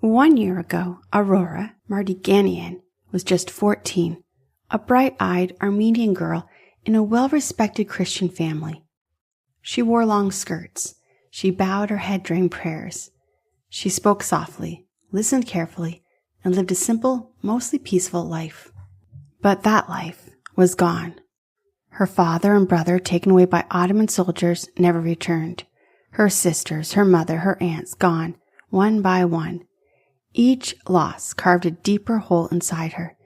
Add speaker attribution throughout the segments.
Speaker 1: 1 year ago, Aurora Mardiganian was just 14, a bright-eyed Armenian girl in a well-respected Christian family. She wore long skirts. She bowed her head during prayers. She spoke softly, listened carefully, and lived a simple, mostly peaceful life. But that life was gone. Her father and brother, taken away by Ottoman soldiers, never returned. Her sisters, her mother, her aunts, gone, one by one. Each loss carved a deeper hole inside her.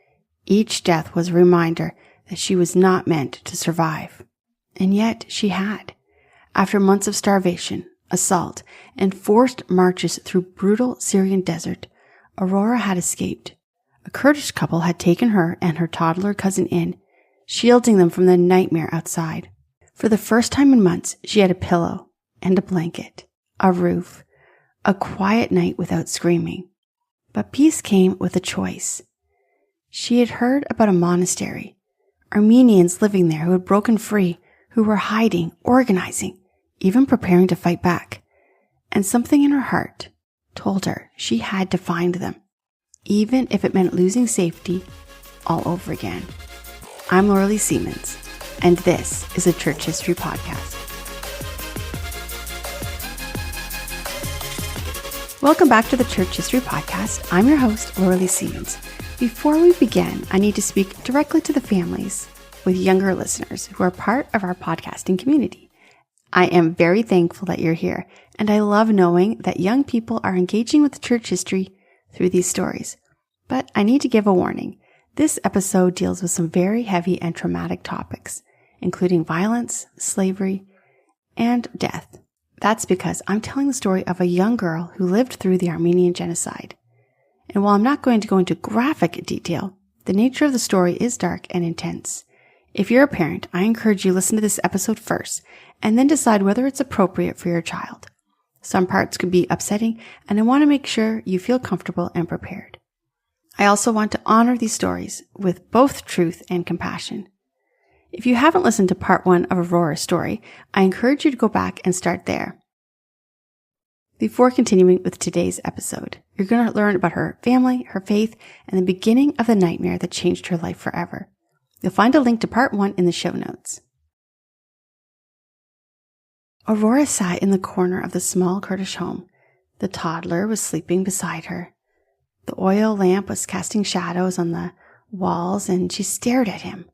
Speaker 1: Each death was a reminder that she was not meant to survive. And yet she had. After months of starvation, assault, and forced marches through brutal Syrian desert, Aurora had escaped. A Kurdish couple had taken her and her toddler cousin in, shielding them from the nightmare outside. For the first time in months, she had a pillow and a blanket, a roof, a quiet night without screaming. But peace came with a choice. She had heard about a monastery, Armenians living there who had broken free, who were hiding, organizing, even preparing to fight back. And something in her heart told her she had to find them, even if it meant losing safety all over again. I'm Aurora Siemens, and this is a Church History Podcast. Welcome back to the Church History Podcast. I'm your host, Aurora Siemens. Before we begin, I need to speak directly to the families with younger listeners who are part of our podcasting community. I am very thankful that you're here, and I love knowing that young people are engaging with church history through these stories. But I need to give a warning. This episode deals with some very heavy and traumatic topics, including violence, slavery, and death. That's because I'm telling the story of a young girl who lived through the Armenian Genocide. And while I'm not going to go into graphic detail, the nature of the story is dark and intense. If you're a parent, I encourage you to listen to this episode first and then decide whether it's appropriate for your child. Some parts could be upsetting, and I want to make sure you feel comfortable and prepared. I also want to honor these stories with both truth and compassion. If you haven't listened to part 1 of Aurora's story, I encourage you to go back and start there. Before continuing with today's episode, you're going to learn about her family, her faith, and the beginning of the nightmare that changed her life forever. You'll find a link to part 1 in the show notes. Aurora sat in the corner of the small Kurdish home. The toddler was sleeping beside her. The oil lamp was casting shadows on the walls, and she stared at him.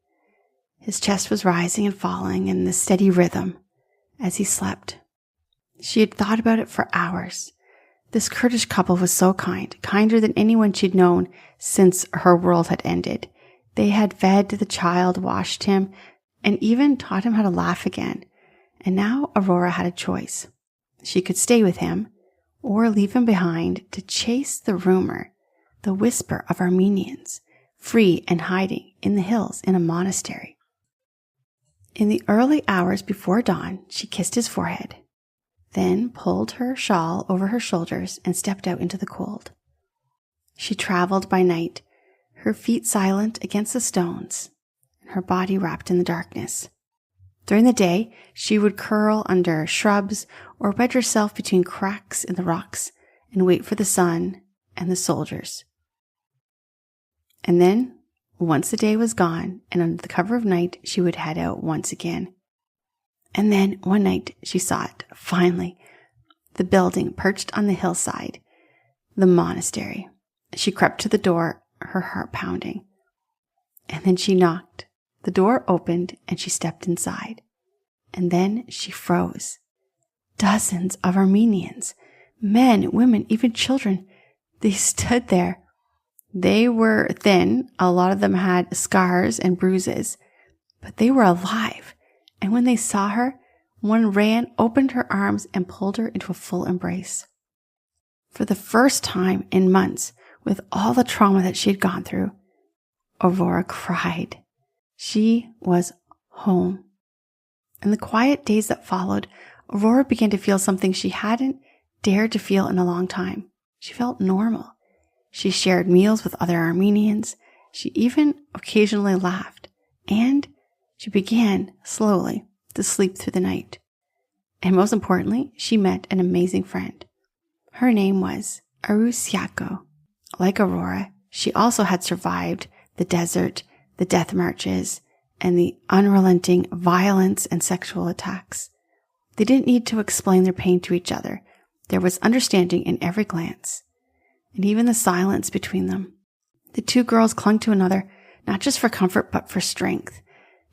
Speaker 1: His chest was rising and falling in the steady rhythm as he slept. She had thought about it for hours. This Kurdish couple was so kind, kinder than anyone she'd known since her world had ended. They had fed the child, washed him, and even taught him how to laugh again. And now Aurora had a choice. She could stay with him or leave him behind to chase the rumor, the whisper of Armenians, free and hiding in the hills in a monastery. In the early hours before dawn, she kissed his forehead, then pulled her shawl over her shoulders and stepped out into the cold. She traveled by night, her feet silent against the stones, and her body wrapped in the darkness. During the day, she would curl under shrubs or wedge herself between cracks in the rocks and wait for the sun and the soldiers. And then, once the day was gone and under the cover of night, she would head out once again. And then one night she saw it, finally, the building perched on the hillside, the monastery. She crept to the door, her heart pounding. And then she knocked. The door opened and she stepped inside. And then she froze. Dozens of Armenians, men, women, even children, they stood there. They were thin. A lot of them had scars and bruises, but they were alive. And when they saw her, one ran, opened her arms, and pulled her into a full embrace. For the first time in months, with all the trauma that she had gone through, Aurora cried. She was home. In the quiet days that followed, Aurora began to feel something she hadn't dared to feel in a long time. She felt normal. She shared meals with other Armenians. She even occasionally laughed. And she began, slowly, to sleep through the night. And most importantly, she met an amazing friend. Her name was Arusiako. Like Aurora, she also had survived the desert, the death marches, and the unrelenting violence and sexual attacks. They didn't need to explain their pain to each other. There was understanding in every glance, and even the silence between them. The two girls clung to another, not just for comfort, but for strength.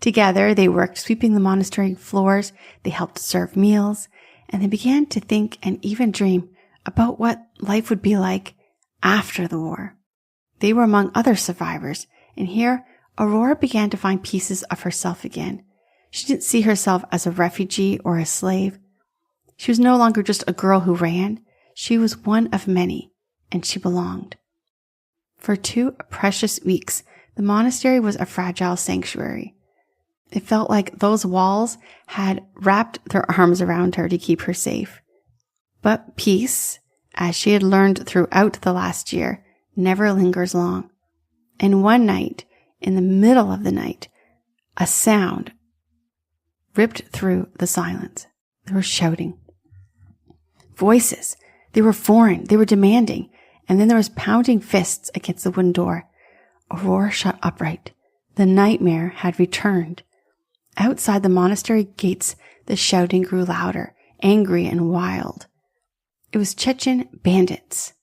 Speaker 1: Together, they worked sweeping the monastery floors, they helped serve meals, and they began to think and even dream about what life would be like after the war. They were among other survivors, and here, Aurora began to find pieces of herself again. She didn't see herself as a refugee or a slave. She was no longer just a girl who ran. She was one of many, and she belonged. For 2 precious weeks, the monastery was a fragile sanctuary. It felt like those walls had wrapped their arms around her to keep her safe. But peace, as she had learned throughout the last year, never lingers long. And one night, in the middle of the night, a sound ripped through the silence. They were shouting. Voices. They were foreign. They were demanding. And then there was pounding fists against the wooden door. Aurora shot upright. The nightmare had returned. Outside the monastery gates, the shouting grew louder, angry and wild. It was Chechen bandits.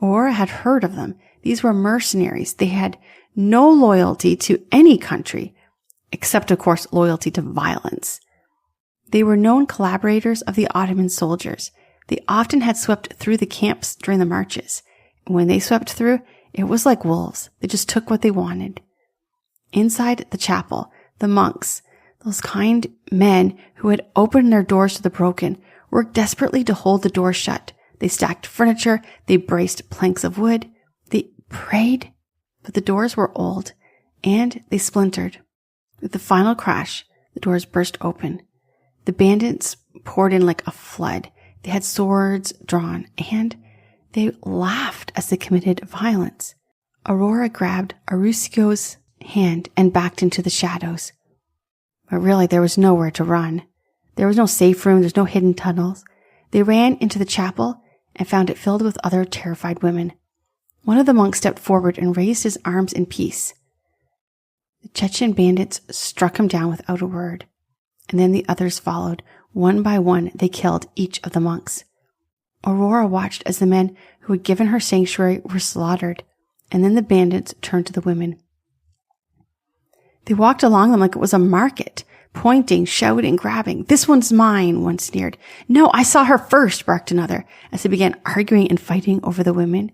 Speaker 1: Aurora had heard of them. These were mercenaries. They had no loyalty to any country, except, of course, loyalty to violence. They were known collaborators of the Ottoman soldiers. They often had swept through the camps during the marches. When they swept through, it was like wolves. They just took what they wanted. Inside the chapel, the monks, those kind men who had opened their doors to the broken, worked desperately to hold the doors shut. They stacked furniture. They braced planks of wood. They prayed, but the doors were old, and they splintered. With the final crash, the doors burst open. The bandits poured in like a flood. They had swords drawn, and they laughed as they committed violence. Aurora grabbed Arusio's hand and backed into the shadows. But really, there was nowhere to run. There was no safe room. There's no hidden tunnels. They ran into the chapel and found it filled with other terrified women. One of the monks stepped forward and raised his arms in peace. The Chechen bandits struck him down without a word, and then the others followed. One by one, they killed each of the monks. Aurora watched as the men who had given her sanctuary were slaughtered, and then the bandits turned to the women. They walked along them like it was a market, pointing, shouting, grabbing. "This one's mine," one sneered. "No, I saw her first," barked another, as they began arguing and fighting over the women.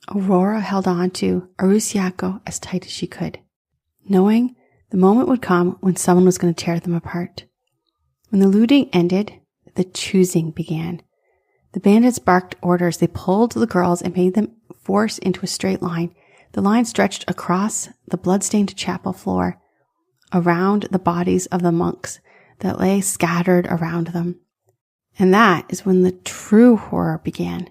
Speaker 1: Aurora held on to Arusiako as tight as she could, knowing the moment would come when someone was going to tear them apart. When the looting ended, the choosing began. The bandits barked orders. They pulled the girls and made them force into a straight line. The line stretched across the blood-stained chapel floor, around the bodies of the monks that lay scattered around them. And that is when the true horror began.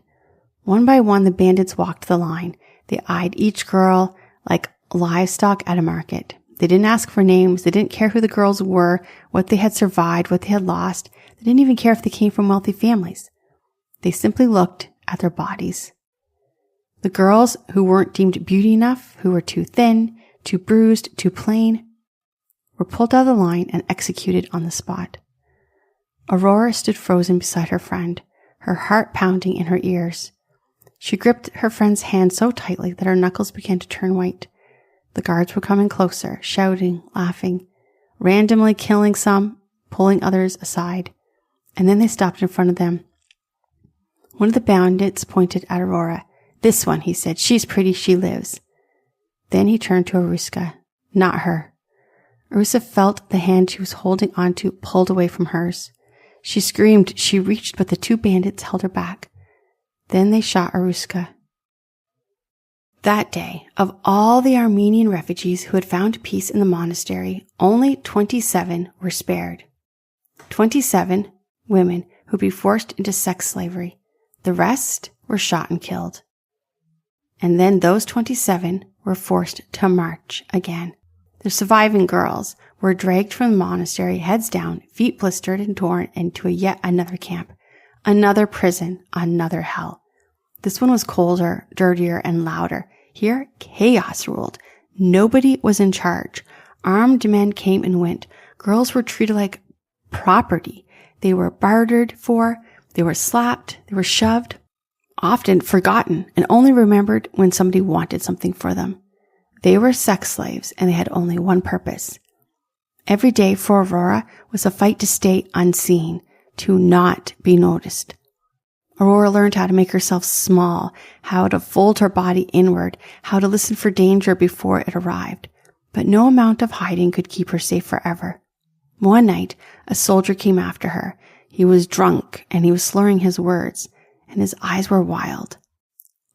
Speaker 1: One by one, the bandits walked the line. They eyed each girl like livestock at a market. They didn't ask for names. They didn't care who the girls were, what they had survived, what they had lost. They didn't even care if they came from wealthy families. They simply looked at their bodies. The girls who weren't deemed beauty enough, who were too thin, too bruised, too plain, were pulled out of the line and executed on the spot. Aurora stood frozen beside her friend, her heart pounding in her ears. She gripped her friend's hand so tightly that her knuckles began to turn white. The guards were coming closer, shouting, laughing, randomly killing some, pulling others aside, and then they stopped in front of them. One of the bandits pointed at Aurora. "This one," he said. "She's pretty, she lives." Then he turned to Aruska. Not her. Arusa felt the hand she was holding onto pulled away from hers. She screamed, she reached, but the two bandits held her back. Then they shot Aruska. That day, of all the Armenian refugees who had found peace in the monastery, only 27 were spared. 27 women who would be forced into sex slavery. The rest were shot and killed. And then those 27 were forced to march again. The surviving girls were dragged from the monastery, heads down, feet blistered and torn, into yet another camp, another prison, another hell. This one was colder, dirtier, and louder. Here, chaos ruled. Nobody was in charge. Armed men came and went. Girls were treated like property. They were bartered for, they were slapped, they were shoved, often forgotten and only remembered when somebody wanted something for them. They were sex slaves and they had only one purpose. Every day for Aurora was a fight to stay unseen, to not be noticed. Aurora learned how to make herself small, how to fold her body inward, how to listen for danger before it arrived. But no amount of hiding could keep her safe forever. One night, a soldier came after her. He was drunk and he was slurring his words, and his eyes were wild.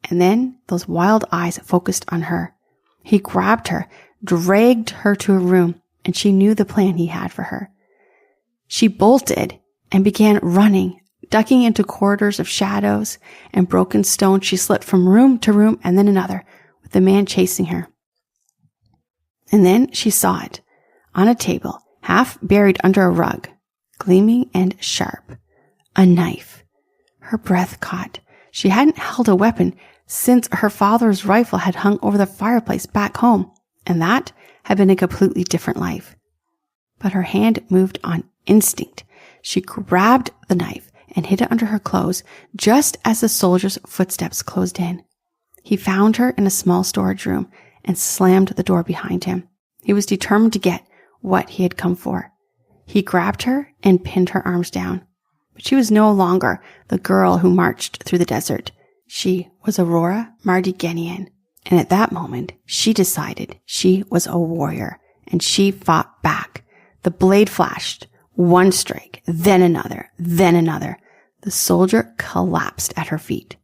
Speaker 1: And then those wild eyes focused on her. He grabbed her, dragged her to a room, and she knew the plan he had for her. She bolted and began running, ducking into corridors of shadows and broken stone. She slipped from room to room and then another, with the man chasing her. And then she saw it, on a table, half buried under a rug, gleaming and sharp. A knife. Her breath caught. She hadn't held a weapon since her father's rifle had hung over the fireplace back home, and that had been a completely different life. But her hand moved on instinct. She grabbed the knife and hid it under her clothes just as the soldier's footsteps closed in. He found her in a small storage room and slammed the door behind him. He was determined to get what he had come for. He grabbed her and pinned her arms down. But she was no longer the girl who marched through the desert. She was Aurora Mardiganian. And at that moment, she decided she was a warrior, and she fought back. The blade flashed. One strike, then another, then another. The soldier collapsed at her feet.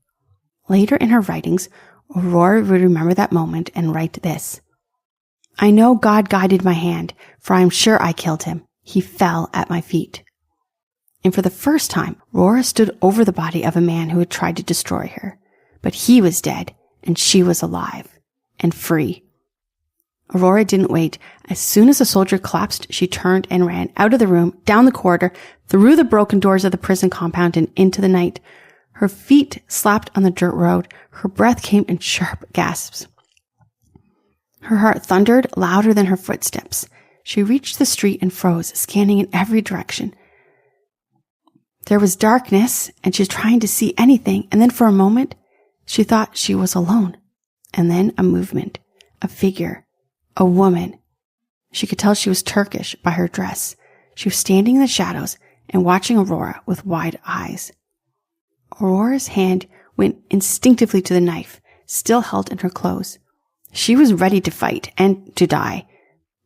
Speaker 1: Later in her writings, Aurora would remember that moment and write this. I know God guided my hand, for I am sure I killed him. He fell at my feet. And for the first time, Aurora stood over the body of a man who had tried to destroy her. But he was dead, and she was alive and free. Aurora didn't wait. As soon as the soldier collapsed, she turned and ran out of the room, down the corridor, through the broken doors of the prison compound and into the night. Her feet slapped on the dirt road. Her breath came in sharp gasps. Her heart thundered louder than her footsteps. She reached the street and froze, scanning in every direction. There was darkness, and she was trying to see anything, and then for a moment, she thought she was alone. And then a movement, a figure, a woman. She could tell she was Turkish by her dress. She was standing in the shadows and watching Aurora with wide eyes. Aurora's hand went instinctively to the knife, still held in her clothes. She was ready to fight and to die,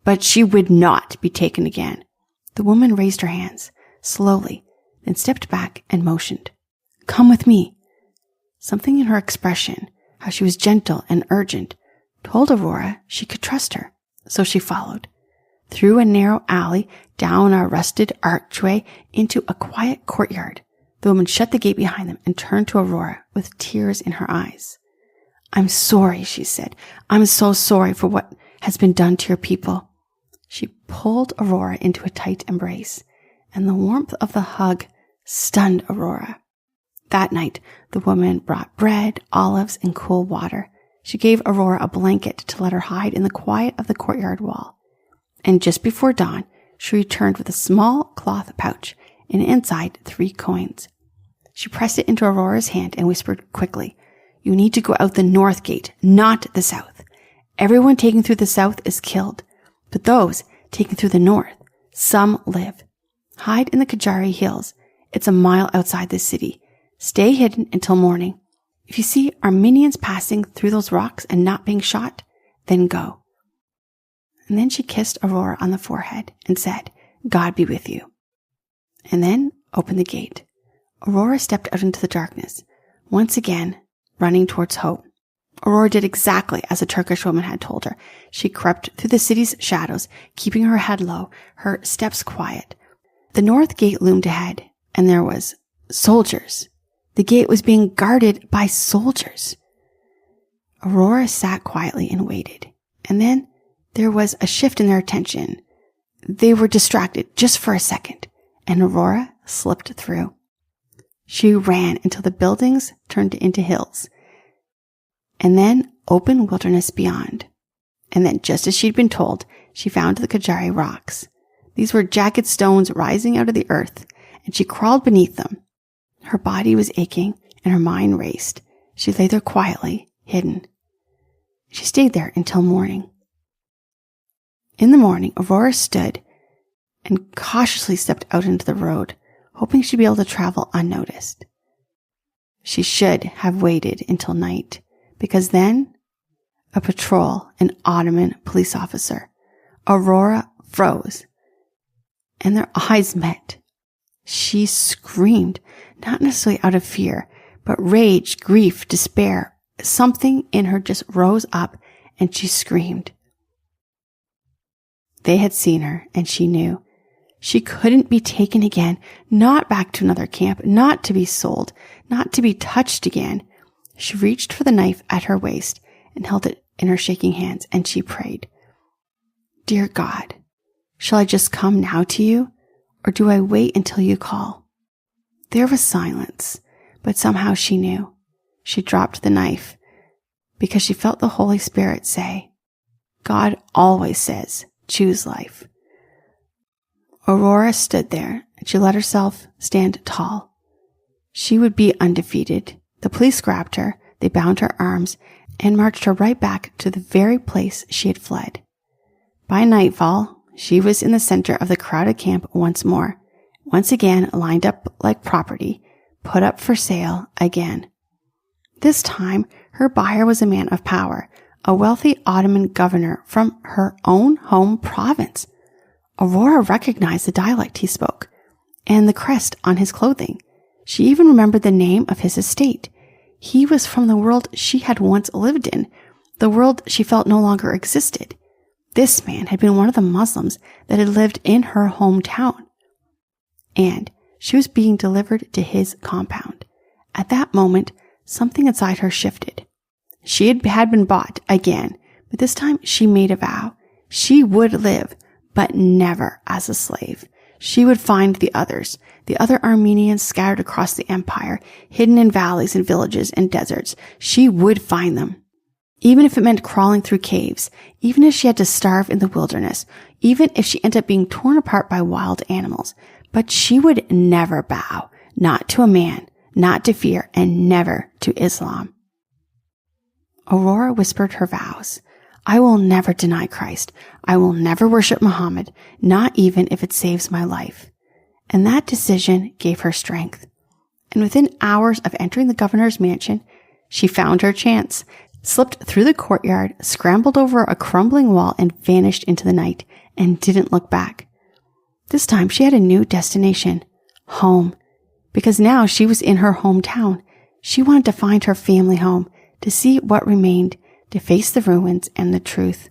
Speaker 1: but she would not be taken again. The woman raised her hands, slowly, then stepped back and motioned. Come with me. Something in her expression, how she was gentle and urgent, told Aurora she could trust her, so she followed. Through a narrow alley, down a rusted archway, into a quiet courtyard. The woman shut the gate behind them and turned to Aurora with tears in her eyes. I'm sorry, she said. I'm so sorry for what has been done to your people. She pulled Aurora into a tight embrace, and the warmth of the hug stunned Aurora. That night, the woman brought bread, olives, and cool water. She gave Aurora a blanket to let her hide in the quiet of the courtyard wall. And just before dawn, she returned with a small cloth pouch, and inside 3 coins. She pressed it into Aurora's hand and whispered quickly, You need to go out the north gate, not the south. Everyone taken through the south is killed, but those taken through the north, some live. Hide in the Gazar hills. It's a mile outside the city. Stay hidden until morning. If you see Armenians passing through those rocks and not being shot, then go. And then she kissed Aurora on the forehead and said, God be with you. And then opened the gate. Aurora stepped out into the darkness, once again running towards hope. Aurora did exactly as the Turkish woman had told her. She crept through the city's shadows, keeping her head low, her steps quiet. The north gate loomed ahead, and there was soldiers. The gate was being guarded by soldiers. Aurora sat quietly and waited, and then there was a shift in their attention. They were distracted just for a second, and Aurora slipped through. She ran until the buildings turned into hills, and then open wilderness beyond. And then, just as she'd been told, she found the Kajari rocks. These were jagged stones rising out of the earth, and she crawled beneath them. Her body was aching, and her mind raced. She lay there quietly, hidden. She stayed there until morning. In the morning, Aurora stood and cautiously stepped out into the road, hoping she'd be able to travel unnoticed. She should have waited until night, because then a patrol, an Ottoman police officer, Aurora froze, and their eyes met. She screamed, not necessarily out of fear, but rage, grief, despair. Something in her just rose up, and she screamed. They had seen her, and she knew. She couldn't be taken again, not back to another camp, not to be sold, not to be touched again. She reached for the knife at her waist and held it in her shaking hands, and she prayed, "Dear God, shall I just come now to you, or do I wait until you call?" There was silence, but somehow she knew. She dropped the knife because she felt the Holy Spirit say, God always says, choose life. Aurora stood there, and she let herself stand tall. She would be undefeated. The police grabbed her, they bound her arms, and marched her right back to the very place she had fled. By nightfall, she was in the center of the crowded camp once more, once again lined up like property, put up for sale again. This time, her buyer was a man of power, a wealthy Ottoman governor from her own home province. Aurora recognized the dialect he spoke and the crest on his clothing. She even remembered the name of his estate. He was from the world she had once lived in, the world she felt no longer existed. This man had been one of the Muslims that had lived in her hometown, and she was being delivered to his compound. At that moment, something inside her shifted. She had been bought again, but this time she made a vow. She would live, but never as a slave. She would find the others, the other Armenians scattered across the empire, hidden in valleys and villages and deserts. She would find them. Even if it meant crawling through caves, even if she had to starve in the wilderness, even if she ended up being torn apart by wild animals. But she would never bow, not to a man, not to fear, and never to Islam. Aurora whispered her vows. I will never deny Christ. I will never worship Muhammad, not even if it saves my life. And that decision gave her strength. And within hours of entering the governor's mansion, she found her chance, slipped through the courtyard, scrambled over a crumbling wall, and vanished into the night, and didn't look back. This time she had a new destination, home, because now she was in her hometown. She wanted to find her family home, to see what remained, to face the ruins and the truth.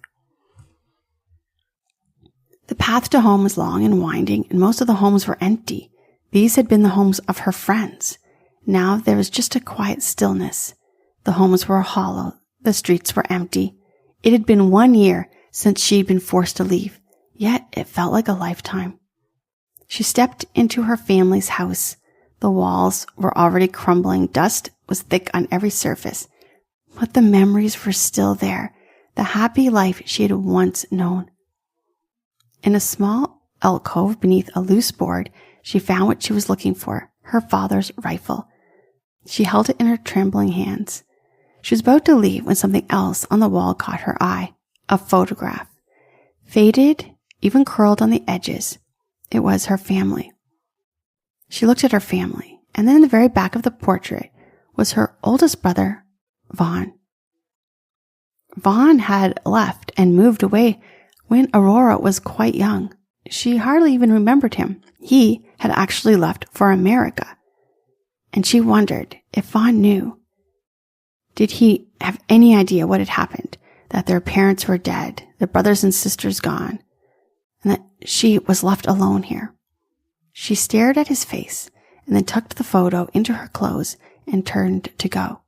Speaker 1: The path to home was long and winding, and most of the homes were empty. These had been the homes of her friends. Now there was just a quiet stillness. The homes were hollow. The streets were empty. It had been 1 year since she had been forced to leave, yet it felt like a lifetime. She stepped into her family's house. The walls were already crumbling. Dust was thick on every surface. But the memories were still there, the happy life she had once known. In a small alcove beneath a loose board, she found what she was looking for, her father's rifle. She held it in her trembling hands. She was about to leave when something else on the wall caught her eye, a photograph. Faded, even curled on the edges. It was her family. She looked at her family, and then in the very back of the portrait was her oldest brother, Vaughn. Vaughn had left and moved away when Aurora was quite young. She hardly even remembered him. He had actually left for America. And she wondered if Vaughn knew. Did he have any idea what had happened? That their parents were dead, their brothers and sisters gone, and that she was left alone here. She stared at his face and then tucked the photo into her clothes and turned to go.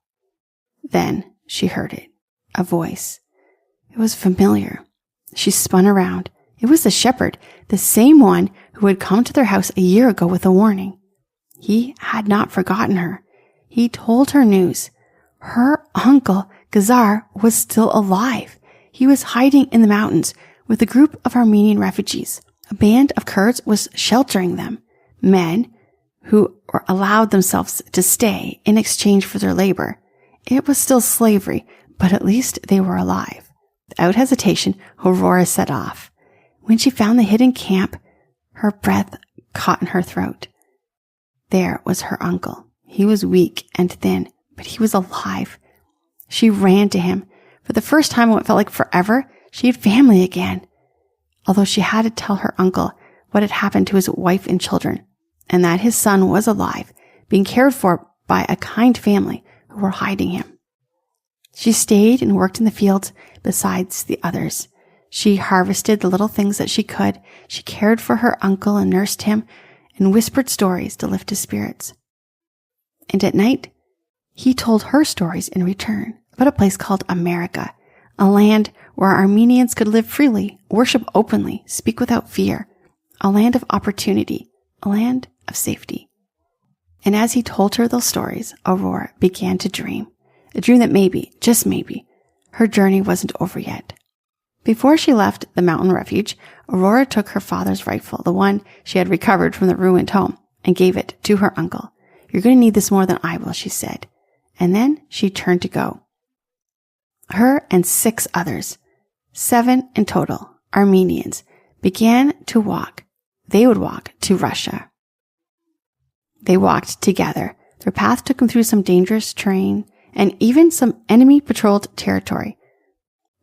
Speaker 1: Then she heard it, a voice. It was familiar. She spun around. It was the shepherd, the same one who had come to their house a year ago with a warning. He had not forgotten her. He told her news. Her uncle, Gazar, was still alive. He was hiding in the mountains with a group of Armenian refugees. A band of Kurds was sheltering them. Men who were allowed themselves to stay in exchange for their labor. It was still slavery, but at least they were alive. Without hesitation, Aurora set off. When she found the hidden camp, her breath caught in her throat. There was her uncle. He was weak and thin, but he was alive. She ran to him. For the first time in what felt like forever, she had family again. Although she had to tell her uncle what had happened to his wife and children, and that his son was alive, being cared for by a kind family who were hiding him. She stayed and worked in the fields besides the others. She harvested the little things that she could. She cared for her uncle and nursed him and whispered stories to lift his spirits. And at night, he told her stories in return about a place called America, a land where Armenians could live freely, worship openly, speak without fear, a land of opportunity, a land of safety. And as he told her those stories, Aurora began to dream, a dream that maybe, just maybe, her journey wasn't over yet. Before she left the mountain refuge, Aurora took her father's rifle, the one she had recovered from the ruined home, and gave it to her uncle. "You're going to need this more than I will," she said. And then she turned to go. Her and 6 others, 7 in total, Armenians, began to walk. They would walk to Russia. They walked together. Their path took them through some dangerous terrain and even some enemy-patrolled territory.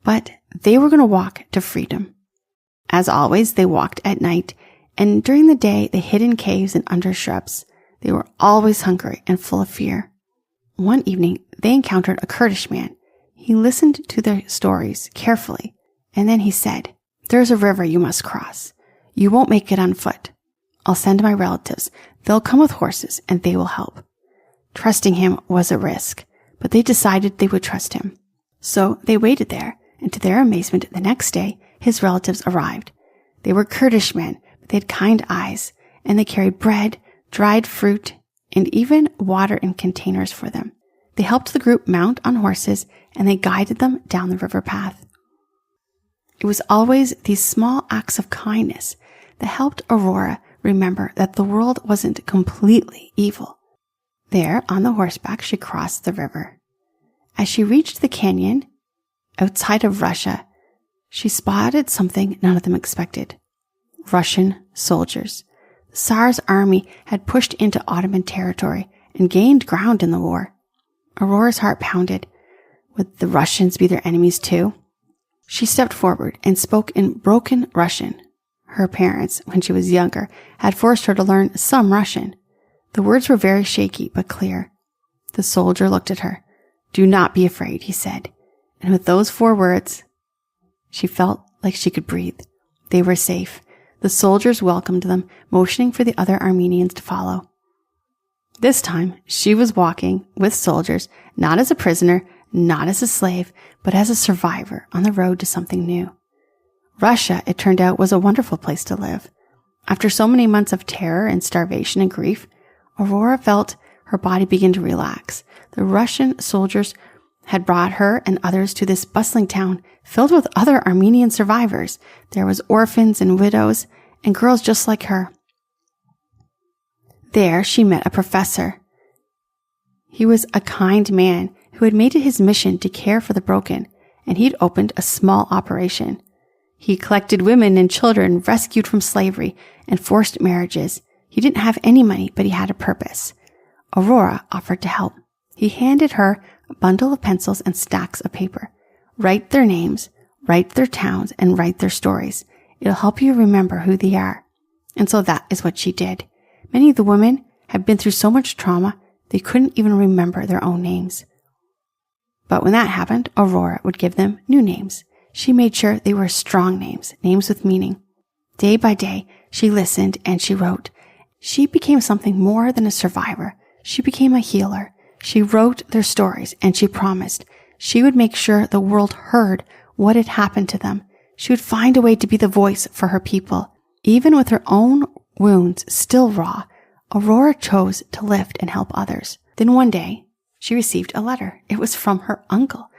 Speaker 1: But they were going to walk to freedom. As always, they walked at night, and during the day they hid in caves and under shrubs. They were always hungry and full of fear. One evening, they encountered a Kurdish man. He listened to their stories carefully, and then he said, "There's a river you must cross. You won't make it on foot. I'll send my relatives. They'll come with horses, and they will help." Trusting him was a risk, but they decided they would trust him. So they waited there, and to their amazement, the next day, his relatives arrived. They were Kurdish men, but they had kind eyes, and they carried bread, dried fruit, and even water in containers for them. They helped the group mount on horses, and they guided them down the river path. It was always these small acts of kindness that helped Aurora remember that the world wasn't completely evil. There, on the horseback, she crossed the river. As she reached the canyon, outside of Russia, she spotted something none of them expected. Russian soldiers. The Tsar's army had pushed into Ottoman territory and gained ground in the war. Aurora's heart pounded. Would the Russians be their enemies too? She stepped forward and spoke in broken Russian. Her parents, when she was younger, had forced her to learn some Russian. The words were very shaky but clear. The soldier looked at her. "Do not be afraid," he said. And with those 4 words, she felt like she could breathe. They were safe. The soldiers welcomed them, motioning for the other Armenians to follow. This time, she was walking with soldiers, not as a prisoner, not as a slave, but as a survivor on the road to something new. Russia, it turned out, was a wonderful place to live. After so many months of terror and starvation and grief, Aurora felt her body begin to relax. The Russian soldiers had brought her and others to this bustling town filled with other Armenian survivors. There was orphans and widows and girls just like her. There she met a professor. He was a kind man who had made it his mission to care for the broken, and he'd opened a small operation. He collected women and children rescued from slavery and forced marriages. He didn't have any money, but he had a purpose. Aurora offered to help. He handed her a bundle of pencils and stacks of paper. "Write their names, write their towns, and write their stories. It'll help you remember who they are." And so that is what she did. Many of the women had been through so much trauma, they couldn't even remember their own names. But when that happened, Aurora would give them new names. She made sure they were strong names, names with meaning. Day by day, she listened and she wrote. She became something more than a survivor. She became a healer. She wrote their stories and she promised she would make sure the world heard what had happened to them. She would find a way to be the voice for her people. Even with her own wounds still raw, Aurora chose to lift and help others. Then one day, she received a letter. It was from her uncle.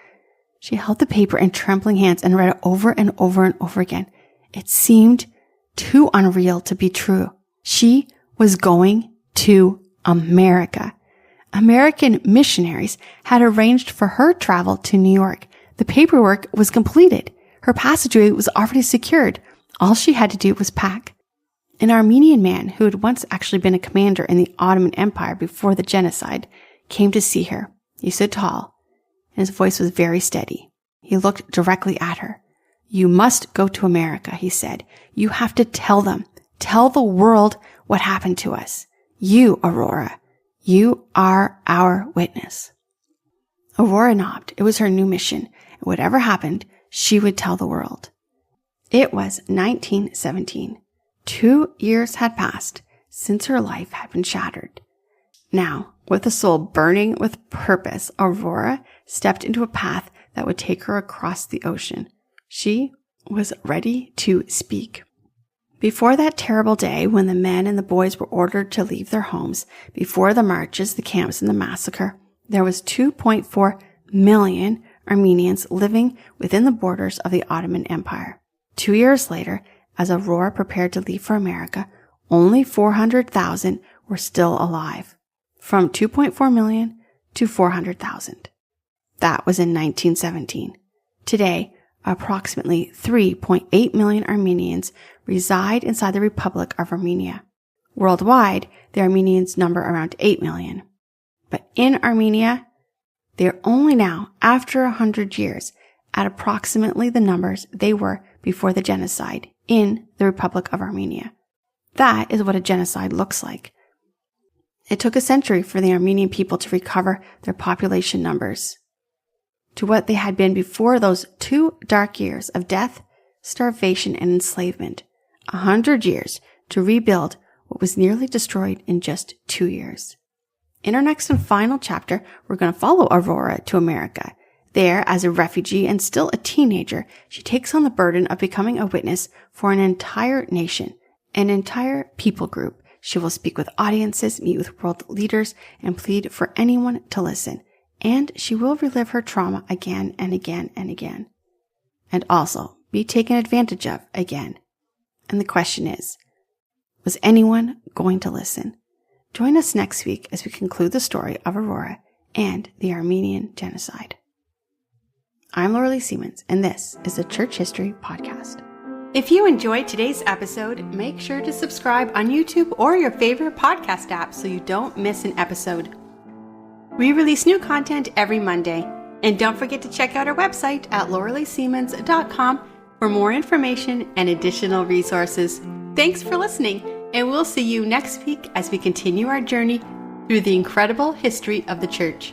Speaker 1: She held the paper in trembling hands and read it over and over and over again. It seemed too unreal to be true. She was going to America. American missionaries had arranged for her travel to New York. The paperwork was completed. Her passageway was already secured. All she had to do was pack. An Armenian man who had once actually been a commander in the Ottoman Empire before the genocide came to see her. He stood tall, and his voice was very steady. He looked directly at her. "You must go to America," he said. "You have to tell them. Tell the world what happened to us. You, Aurora, you are our witness." Aurora nodded. It was her new mission. And whatever happened, she would tell the world. It was 1917. 2 years had passed since her life had been shattered. Now, with a soul burning with purpose, Aurora stepped into a path that would take her across the ocean. She was ready to speak. Before that terrible day when the men and the boys were ordered to leave their homes, before the marches, the camps, and the massacre, there was 2.4 million Armenians living within the borders of the Ottoman Empire. 2 years later, as Aurora prepared to leave for America, only 400,000 were still alive. From 2.4 million to 400,000. That was in 1917. Today, approximately 3.8 million Armenians reside inside the Republic of Armenia. Worldwide, the Armenians number around 8 million. But in Armenia, they are only now, after 100 years, at approximately the numbers they were before the genocide in the Republic of Armenia. That is what a genocide looks like. It took a century for the Armenian people to recover their population numbers to what they had been before those 2 dark years of death, starvation, and enslavement. 100 years to rebuild what was nearly destroyed in just 2 years. In our next and final chapter, we're going to follow Aurora to America. There, as a refugee and still a teenager, she takes on the burden of becoming a witness for an entire nation, an entire people group. She will speak with audiences, meet with world leaders, and plead for anyone to listen. And she will relive her trauma again and again and again. And also be taken advantage of again. And the question is, was anyone going to listen? Join us next week as we conclude the story of Aurora and the Armenian Genocide. I'm Laura Lee Siemens, and this is the Church History Podcast. If you enjoyed today's episode, make sure to subscribe on YouTube or your favorite podcast app so you don't miss an episode. We release new content every Monday. And don't forget to check out our website at lauraleesiemens.com for more information and additional resources. Thanks for listening, and we'll see you next week as we continue our journey through the incredible history of the church.